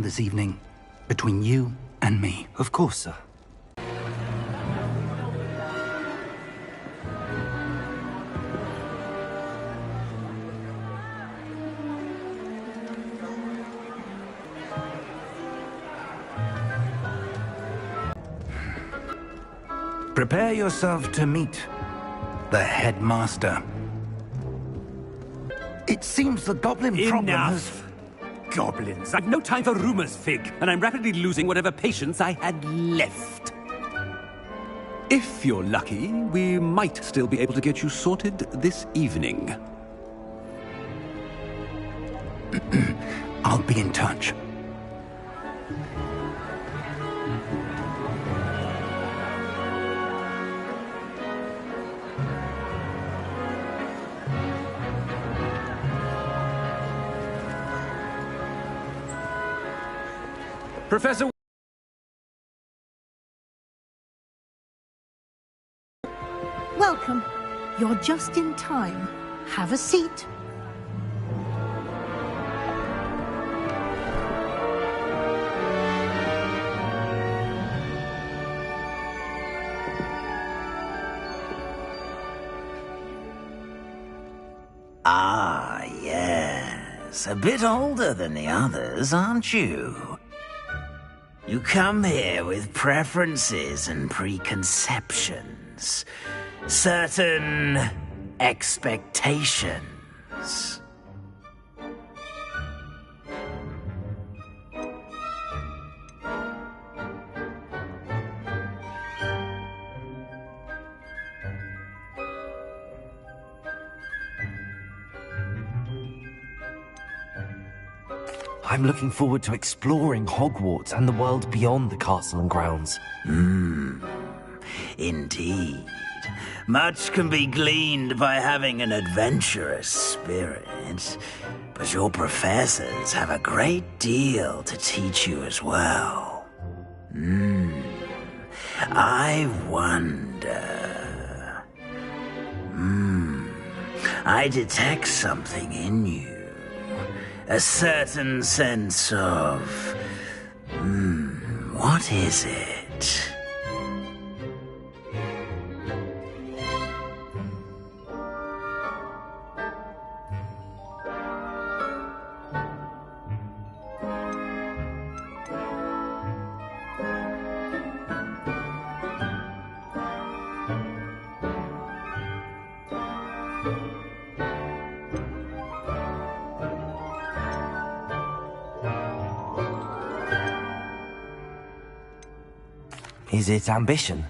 this evening between you and me. Of course, sir. Prepare yourself to meet the headmaster. It seems the goblin problem has... Enough! Goblins. I've no time for rumors, Fig, and I'm rapidly losing whatever patience I had left. If you're lucky, we might still be able to get you sorted this evening. I'll be in touch. Professor... Welcome. You're just in time. Have a seat. Ah, yes. A bit older than the others, aren't you? You come here with preferences and preconceptions. Certain expectations. I'm looking forward to exploring Hogwarts and the world beyond the castle and grounds. Indeed. Much can be gleaned by having an adventurous spirit, but your professors have a great deal to teach you as well. I wonder... I detect something in you. A certain sense of... what is it? Is it ambition?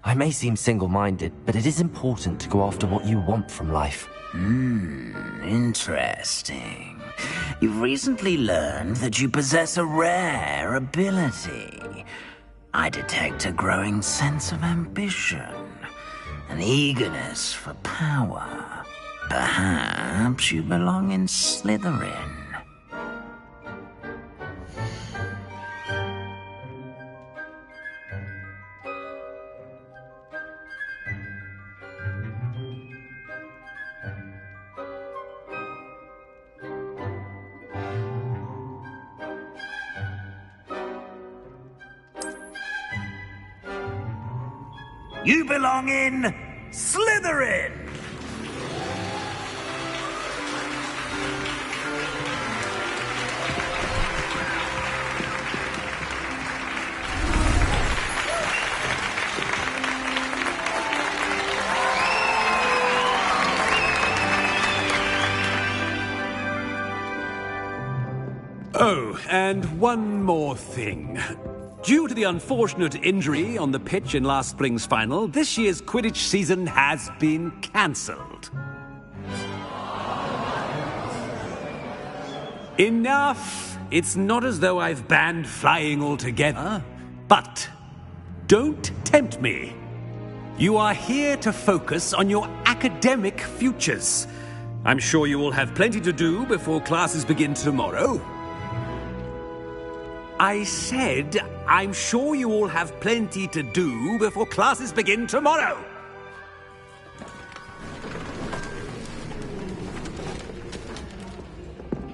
I may seem single-minded, but it is important to go after what you want from life. Interesting. You've recently learned that you possess a rare ability. I detect a growing sense of ambition, an eagerness for power. Perhaps you belong in Slytherin. You belong in Slytherin! Oh, and one more thing. Due to the unfortunate injury on the pitch in last spring's final, this year's Quidditch season has been cancelled. Enough! It's not as though I've banned flying altogether, but don't tempt me. You are here to focus on your academic futures. I'm sure you will have plenty to do before classes begin tomorrow. I said, I'm sure you all have plenty to do before classes begin tomorrow.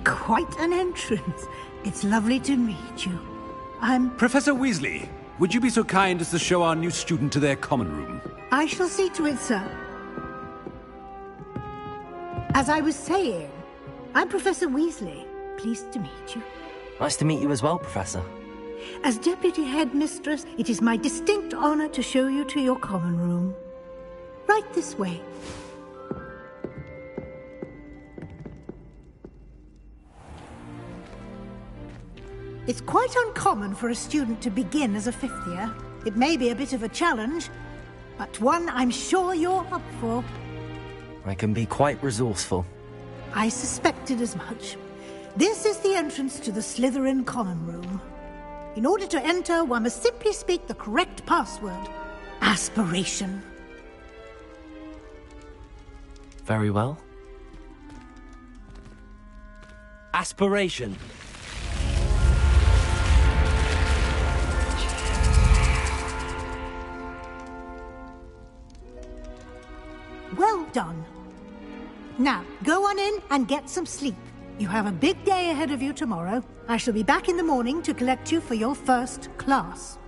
Quite an entrance. It's lovely to meet you. Professor Weasley, would you be so kind as to show our new student to their common room? I shall see to it, sir. As I was saying, I'm Professor Weasley. Pleased to meet you. Nice to meet you as well, Professor. As Deputy Headmistress, it is my distinct honor to show you to your common room. Right this way. It's quite uncommon for a student to begin as a fifth year. It may be a bit of a challenge, but one I'm sure you're up for. I can be quite resourceful. I suspected as much. This is the entrance to the Slytherin common room. In order to enter, one must simply speak the correct password. Aspiration. Very well. Aspiration. Well done. Now, go on in and get some sleep. You have a big day ahead of you tomorrow. I shall be back in the morning to collect you for your first class.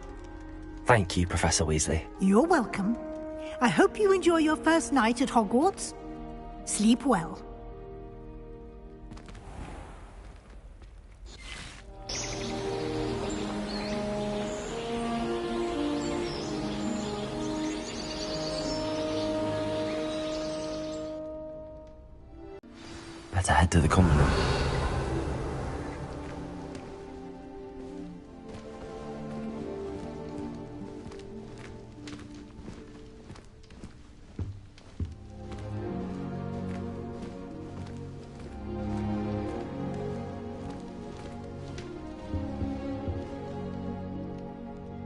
Thank you, Professor Weasley. You're welcome. I hope you enjoy your first night at Hogwarts. Sleep well. Better head to the common room.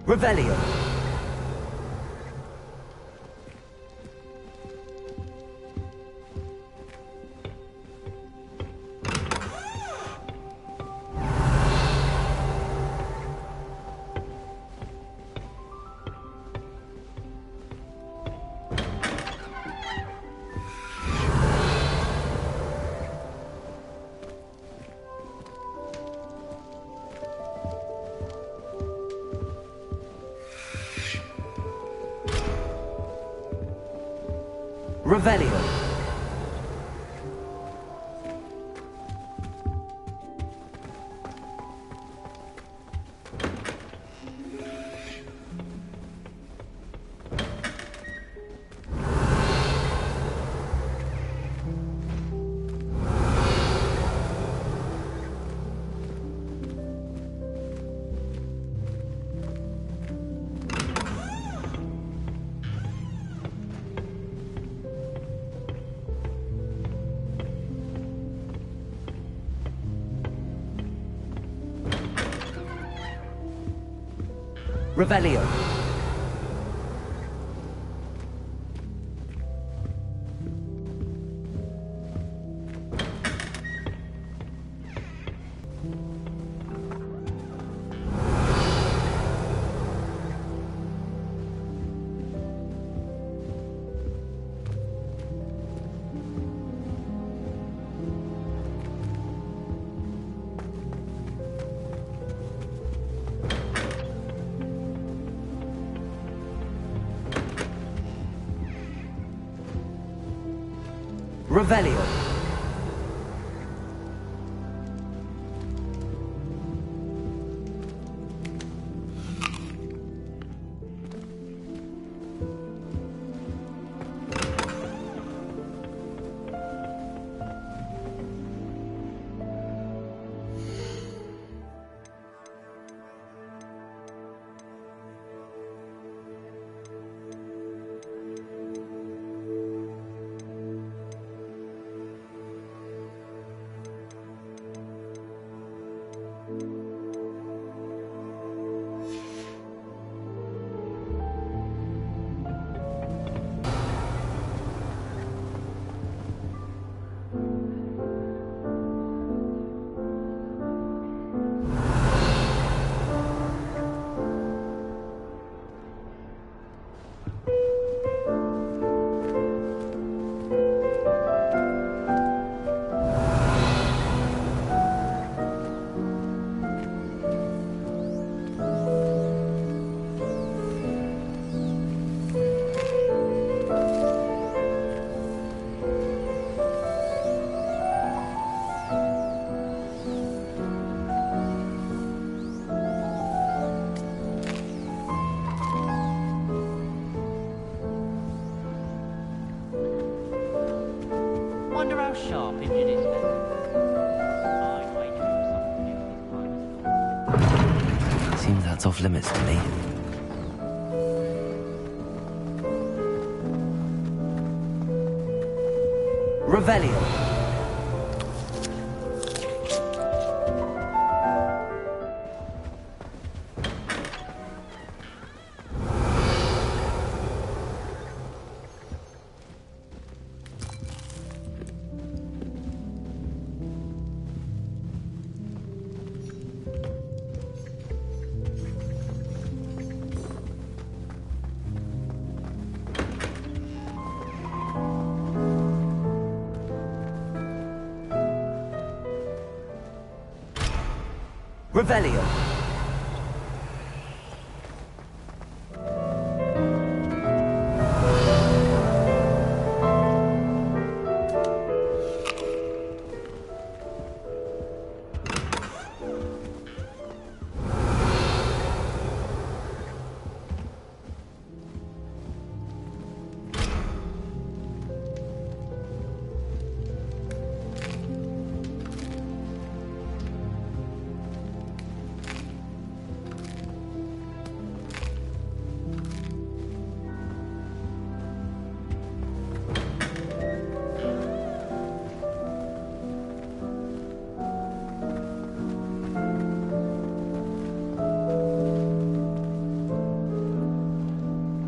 Revelio. Revelio. Revelio. Revelio. sharp engine is better. Seems that's off limits to me. Revelio. Revelio.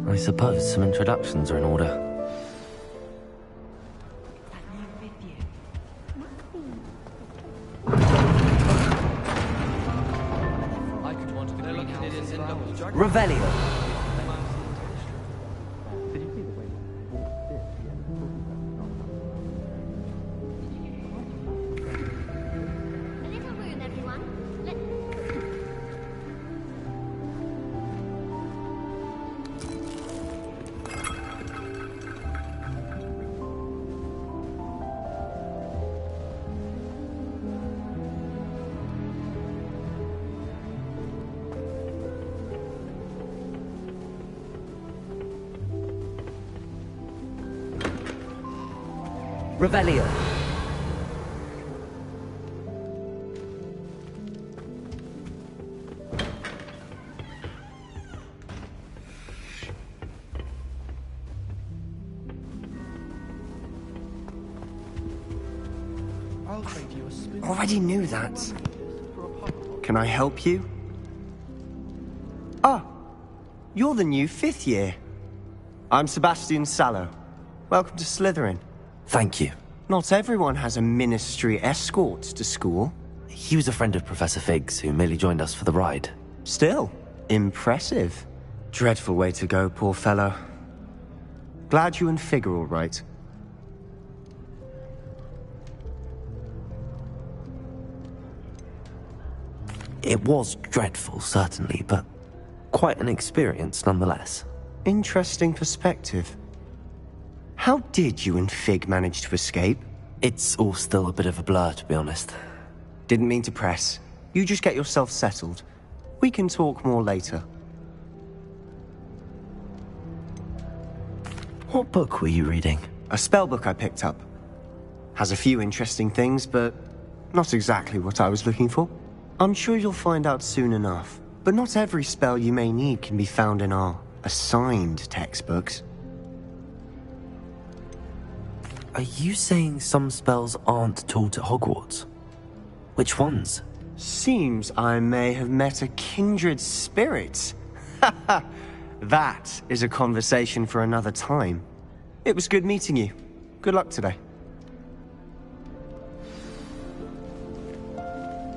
I suppose some introductions are in order. Revelio. Revelio. Already knew that. Can I help you? Ah, you're the new 5th year. I'm Sebastian Sallow. Welcome to Slytherin. Thank you. Not everyone has a ministry escort to school. He was a friend of Professor Fig's, who merely joined us for the ride. Still, impressive. Dreadful way to go, poor fellow. Glad you and Fig are all right. It was dreadful, certainly, but quite an experience nonetheless. Interesting perspective. How did you and Fig manage to escape? It's all still a bit of a blur, to be honest. Didn't mean to press. You just get yourself settled. We can talk more later. What book were you reading? A spell book I picked up. Has a few interesting things, but not exactly what I was looking for. I'm sure you'll find out soon enough. But not every spell you may need can be found in our assigned textbooks. Are you saying some spells aren't taught at Hogwarts? Which ones? Seems I may have met a kindred spirit. That is a conversation for another time. It was good meeting you. Good luck today.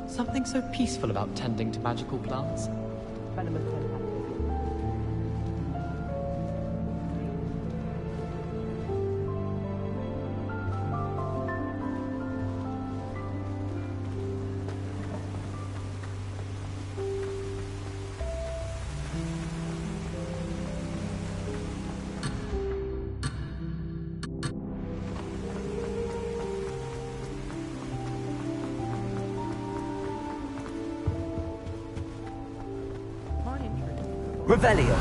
Something so peaceful about tending to magical plants. Revelio.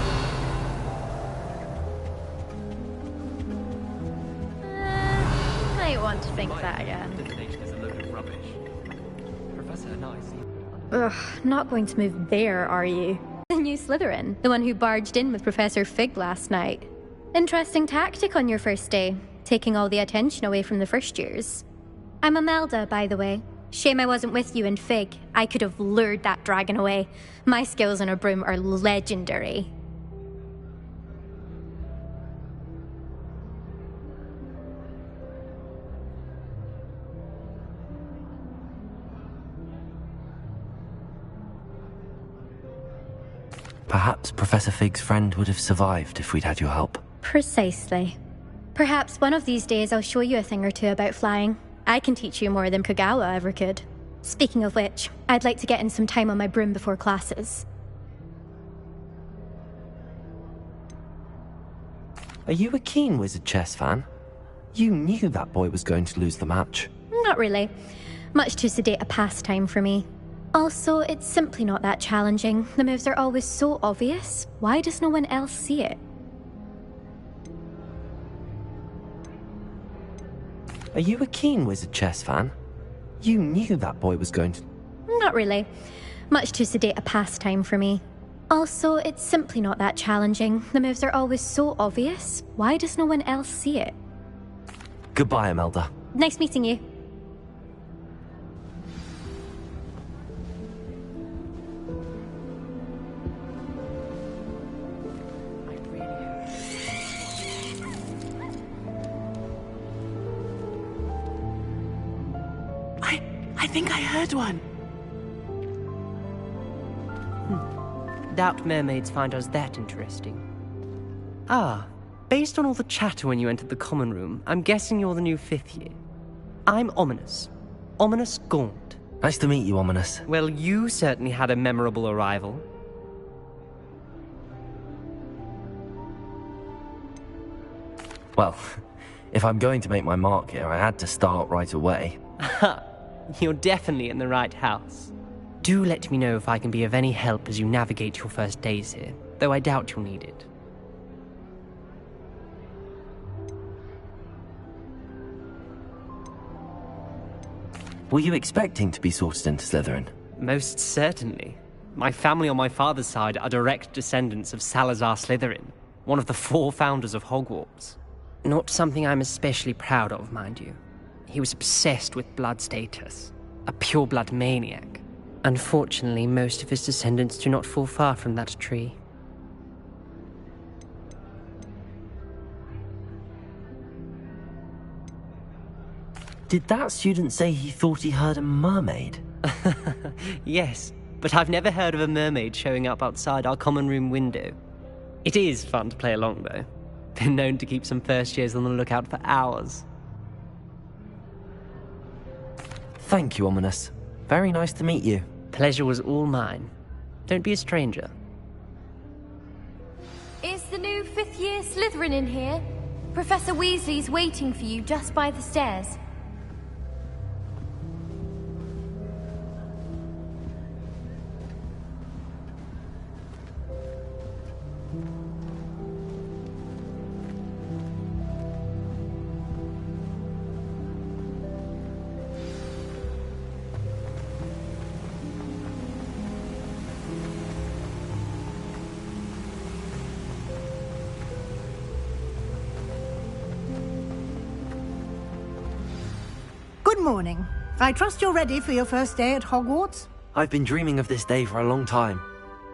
Might want to think that again. Divination is a load of rubbish. Professor and I see. Ugh, not going to move there, are you? The new Slytherin, the one who barged in with Professor Fig last night. Interesting tactic on your first day, taking all the attention away from the first years. I'm Imelda, by the way. Shame I wasn't with you in Fig. I could have lured that dragon away. My skills on a broom are legendary. Perhaps Professor Fig's friend would have survived if we'd had your help. Precisely. Perhaps one of these days I'll show you a thing or two about flying. I can teach you more than Kagawa ever could. Speaking of which, I'd like to get in some time on my broom before classes. Are you a keen Wizard chess fan? You knew that boy was going to lose the match. Not really. Much too sedate a pastime for me. Also, it's simply not that challenging. The moves are always so obvious. Why does no one else see it? Are you a keen Wizard chess fan? You knew that boy was going to... Not really. Much too sedate a pastime for me. Also, it's simply not that challenging. The moves are always so obvious. Why does no one else see it? Goodbye, Imelda. Nice meeting you. I think I heard one. Doubt mermaids find us that interesting. Ah, based on all the chatter when you entered the common room, I'm guessing you're the new 5th year. I'm Ominous. Ominous Gaunt. Nice to meet you, Ominous. Well, you certainly had a memorable arrival. Well, if I'm going to make my mark here, I had to start right away. Ha! You're definitely in the right house. Do let me know if I can be of any help as you navigate your first days here, though I doubt you'll need it. Were you expecting to be sorted into Slytherin? Most certainly. My family on my father's side are direct descendants of Salazar Slytherin, one of the 4 founders of Hogwarts. Not something I'm especially proud of, mind you. He was obsessed with blood status, a pure-blood maniac. Unfortunately, most of his descendants do not fall far from that tree. Did that student say he thought he heard a mermaid? Yes, but I've never heard of a mermaid showing up outside our common room window. It is fun to play along, though. Been known to keep some first years on the lookout for hours. Thank you, Ominous. Very nice to meet you. Pleasure was all mine. Don't be a stranger. Is the new 5th year Slytherin in here? Professor Weasley's waiting for you just by the stairs. Good morning. I trust you're ready for your first day at Hogwarts? I've been dreaming of this day for a long time.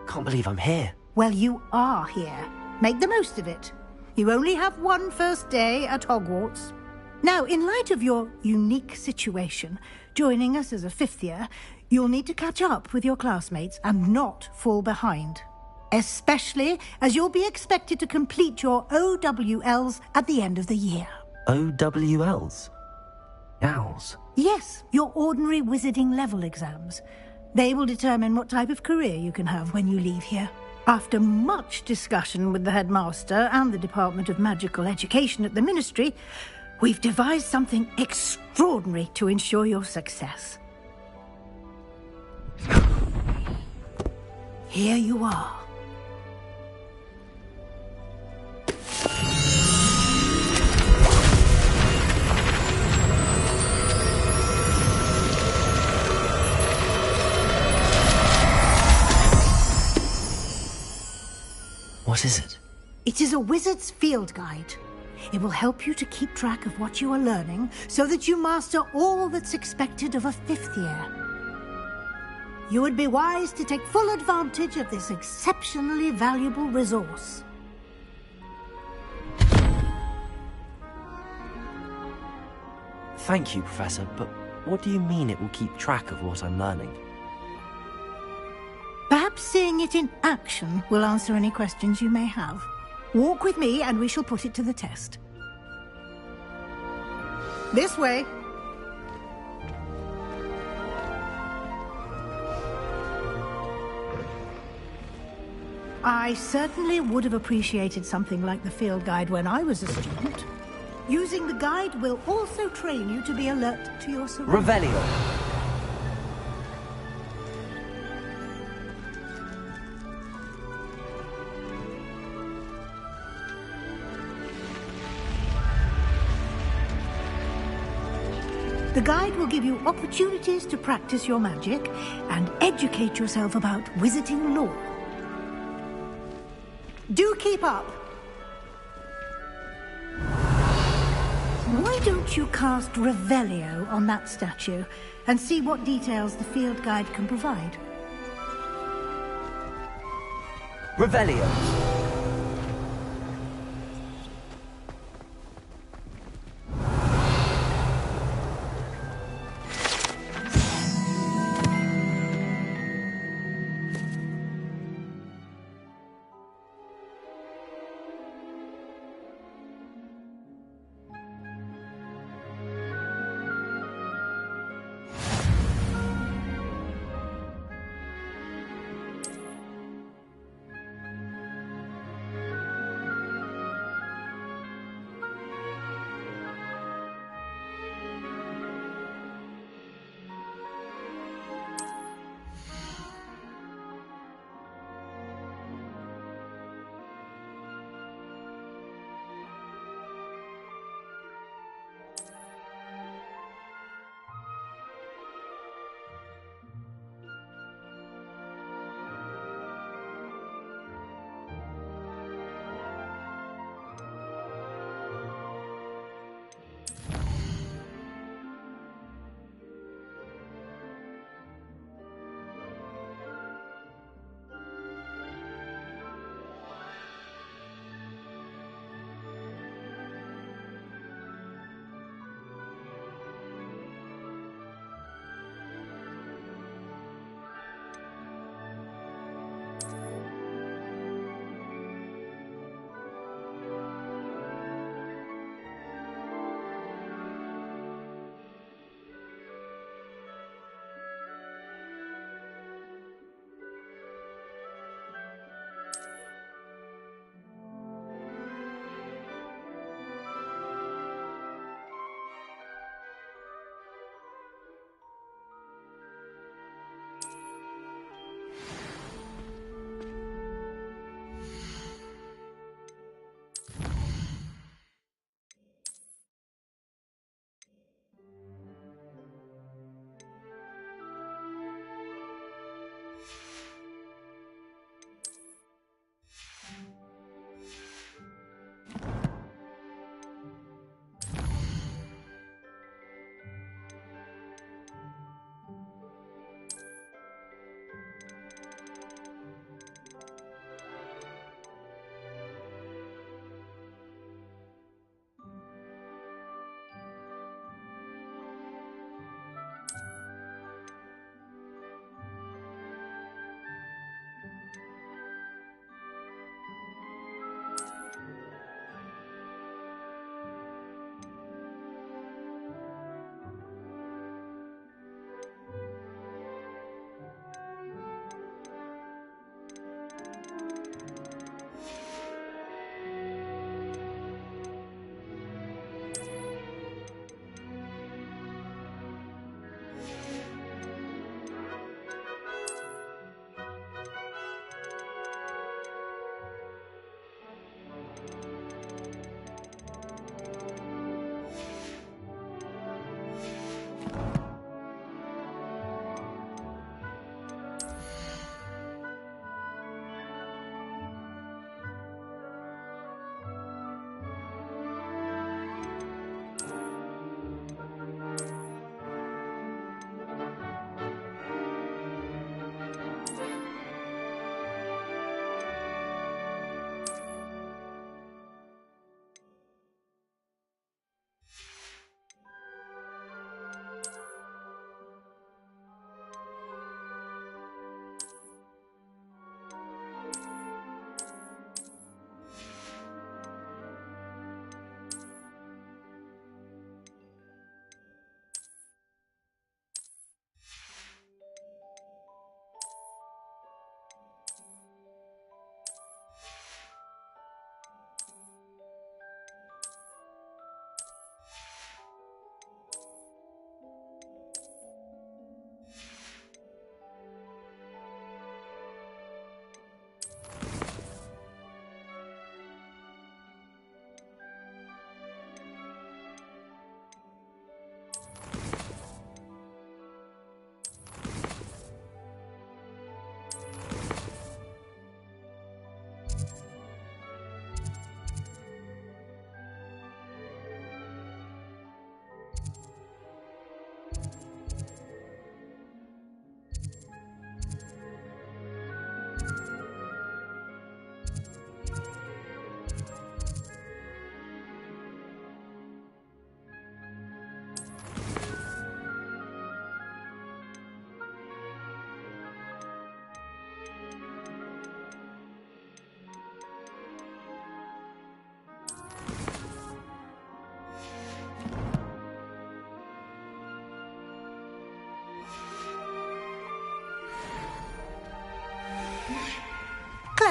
Can't believe I'm here. Well, you are here. Make the most of it. You only have one first day at Hogwarts. Now, in light of your unique situation, joining us as a 5th year, you'll need to catch up with your classmates and not fall behind. Especially as you'll be expected to complete your OWLs at the end of the year. OWLs? Owls? Yes, your ordinary wizarding level exams. They will determine what type of career you can have when you leave here. After much discussion with the headmaster and the Department of Magical Education at the Ministry, we've devised something extraordinary to ensure your success. Here you are. What is it? It is a wizard's field guide. It will help you to keep track of what you are learning so that you master all that's expected of a 5th year. You would be wise to take full advantage of this exceptionally valuable resource. Thank you, Professor, but what do you mean it will keep track of what I'm learning? Perhaps seeing it in action will answer any questions you may have. Walk with me and we shall put it to the test. This way. I certainly would have appreciated something like the field guide when I was a student. Using the guide will also train you to be alert to your surroundings. Revelio! The guide will give you opportunities to practice your magic and educate yourself about wizarding lore. Do keep up! Why don't you cast Revelio on that statue and see what details the field guide can provide? Revelio!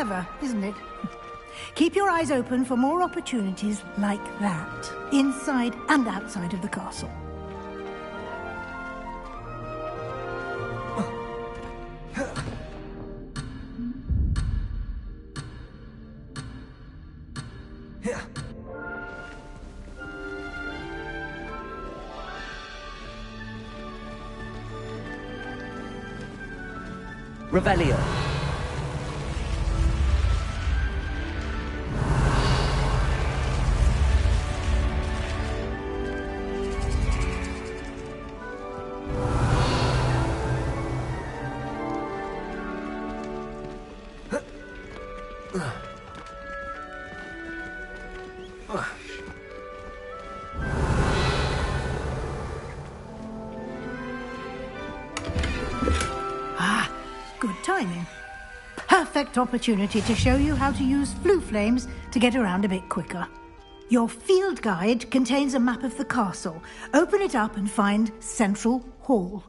Clever, isn't it? Keep your eyes open for more opportunities like that, inside and outside of the castle. Revelio. Good timing. Perfect opportunity to show you how to use flue flames to get around a bit quicker. Your field guide contains a map of the castle. Open it up and find Central Hall.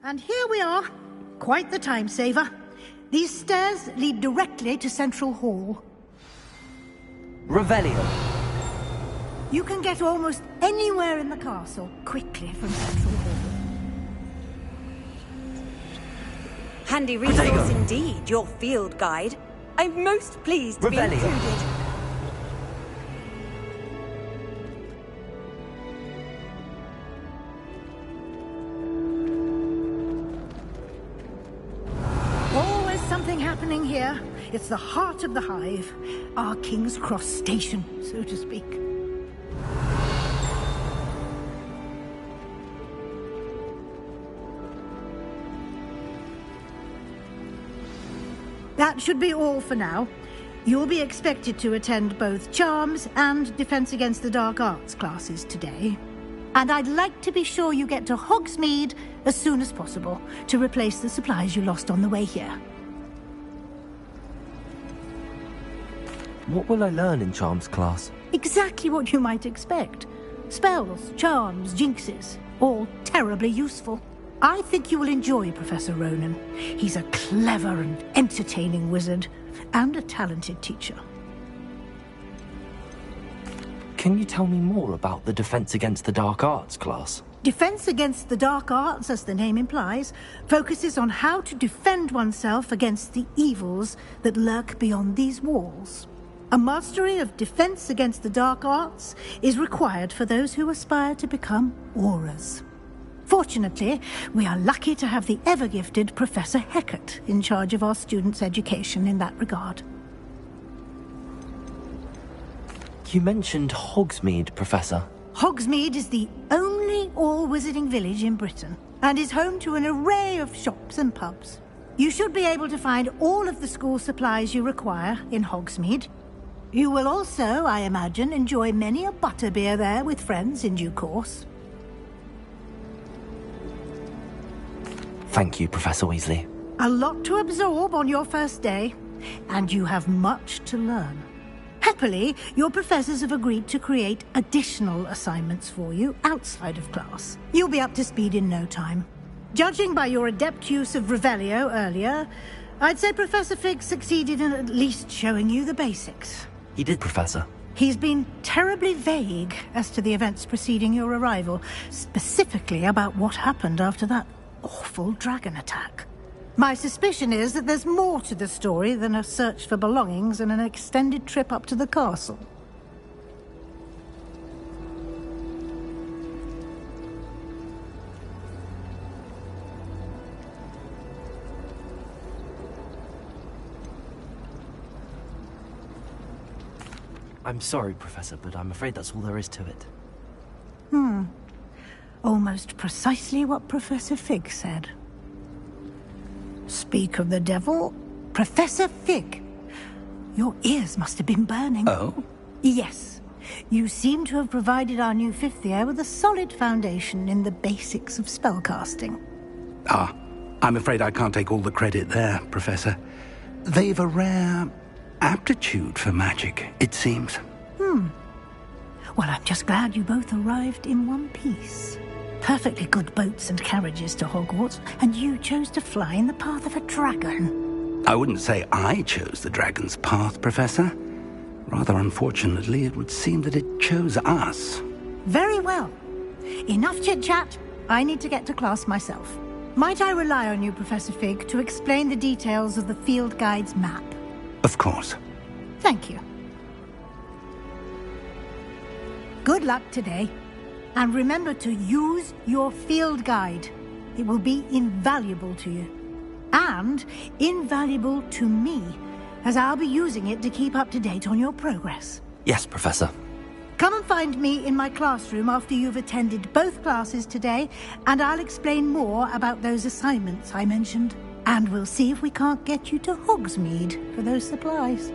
And here we are. Quite the time saver. These stairs lead directly to Central Hall. Revelio. You can get almost anywhere in the castle quickly from Central Hall. Handy resource indeed, your field guide. I'm most pleased to be included. Always something happening here. It's the heart of the hive. Our King's Cross station, so to speak. That should be all for now. You'll be expected to attend both Charms and Defense Against the Dark Arts classes today. And I'd like to be sure you get to Hogsmeade as soon as possible to replace the supplies you lost on the way here. What will I learn in Charms class? Exactly what you might expect. Spells, charms, jinxes, all terribly useful. I think you will enjoy Professor Ronan. He's a clever and entertaining wizard, and a talented teacher. Can you tell me more about the Defense Against the Dark Arts class? Defense Against the Dark Arts, as the name implies, focuses on how to defend oneself against the evils that lurk beyond these walls. A mastery of Defense Against the Dark Arts is required for those who aspire to become Aurors. Fortunately, we are lucky to have the ever-gifted Professor Hecat in charge of our students' education in that regard. You mentioned Hogsmeade, Professor. Hogsmeade is the only all-wizarding village in Britain, and is home to an array of shops and pubs. You should be able to find all of the school supplies you require in Hogsmeade. You will also, I imagine, enjoy many a butterbeer there with friends in due course. Thank you, Professor Weasley. A lot to absorb on your first day, and you have much to learn. Happily, your professors have agreed to create additional assignments for you outside of class. You'll be up to speed in no time. Judging by your adept use of Revelio earlier, I'd say Professor Fig succeeded in at least showing you the basics. He did, Professor. He's been terribly vague as to the events preceding your arrival, specifically about what happened after that awful dragon attack. My suspicion is that there's more to the story than a search for belongings and an extended trip up to the castle. I'm sorry, Professor, but I'm afraid that's all there is to it. Almost precisely what Professor Fig said. Speak of the devil, Professor Fig. Your ears must have been burning. Oh? Yes. You seem to have provided our new fifth year with a solid foundation in the basics of spellcasting. Ah, I'm afraid I can't take all the credit there, Professor. They've a rare aptitude for magic, it seems. Well, I'm just glad you both arrived in one piece. Perfectly good boats and carriages to Hogwarts, and you chose to fly in the path of a dragon. I wouldn't say I chose the dragon's path, Professor. Rather unfortunately, it would seem that it chose us. Very well. Enough chit-chat. I need to get to class myself. Might I rely on you, Professor Fig, to explain the details of the field guide's map? Of course. Thank you. Good luck today. And remember to use your field guide. It will be invaluable to you. And invaluable to me, as I'll be using it to keep up to date on your progress. Yes, Professor. Come and find me in my classroom after you've attended both classes today, and I'll explain more about those assignments I mentioned. And we'll see if we can't get you to Hogsmeade for those supplies.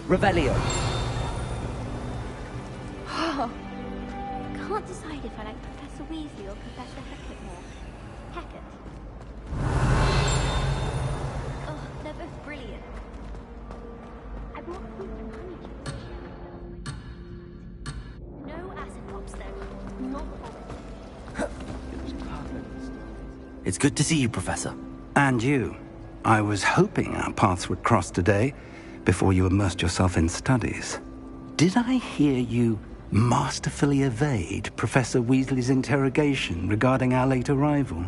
Revelio. Can't decide if I like Professor Weasley or Professor Hackett more. Hackett. Oh, they're both brilliant. I want fruit and honey. No acid pops though. Not It's good to see you, Professor. And you. I was hoping our paths would cross today, before you immersed yourself in studies. Did I hear you masterfully evade Professor Weasley's interrogation regarding our late arrival?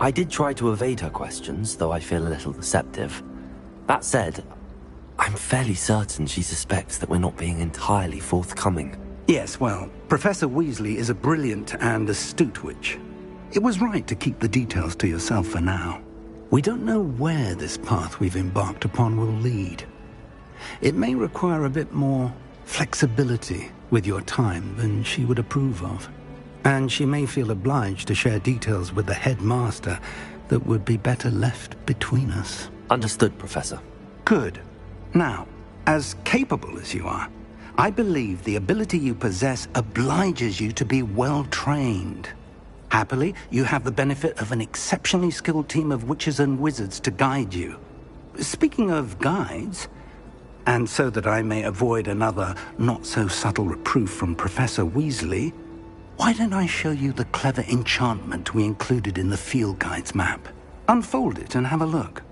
I did try to evade her questions, though I feel a little deceptive. That said, I'm fairly certain she suspects that we're not being entirely forthcoming. Yes, well, Professor Weasley is a brilliant and astute witch. It was right to keep the details to yourself for now. We don't know where this path we've embarked upon will lead. It may require a bit more flexibility with your time than she would approve of. And she may feel obliged to share details with the headmaster that would be better left between us. Understood, Professor. Good. Now, as capable as you are, I believe the ability you possess obliges you to be well-trained. Happily, you have the benefit of an exceptionally skilled team of witches and wizards to guide you. Speaking of guides, and so that I may avoid another not-so-subtle reproof from Professor Weasley, why don't I show you the clever enchantment we included in the field guide's map? Unfold it and have a look.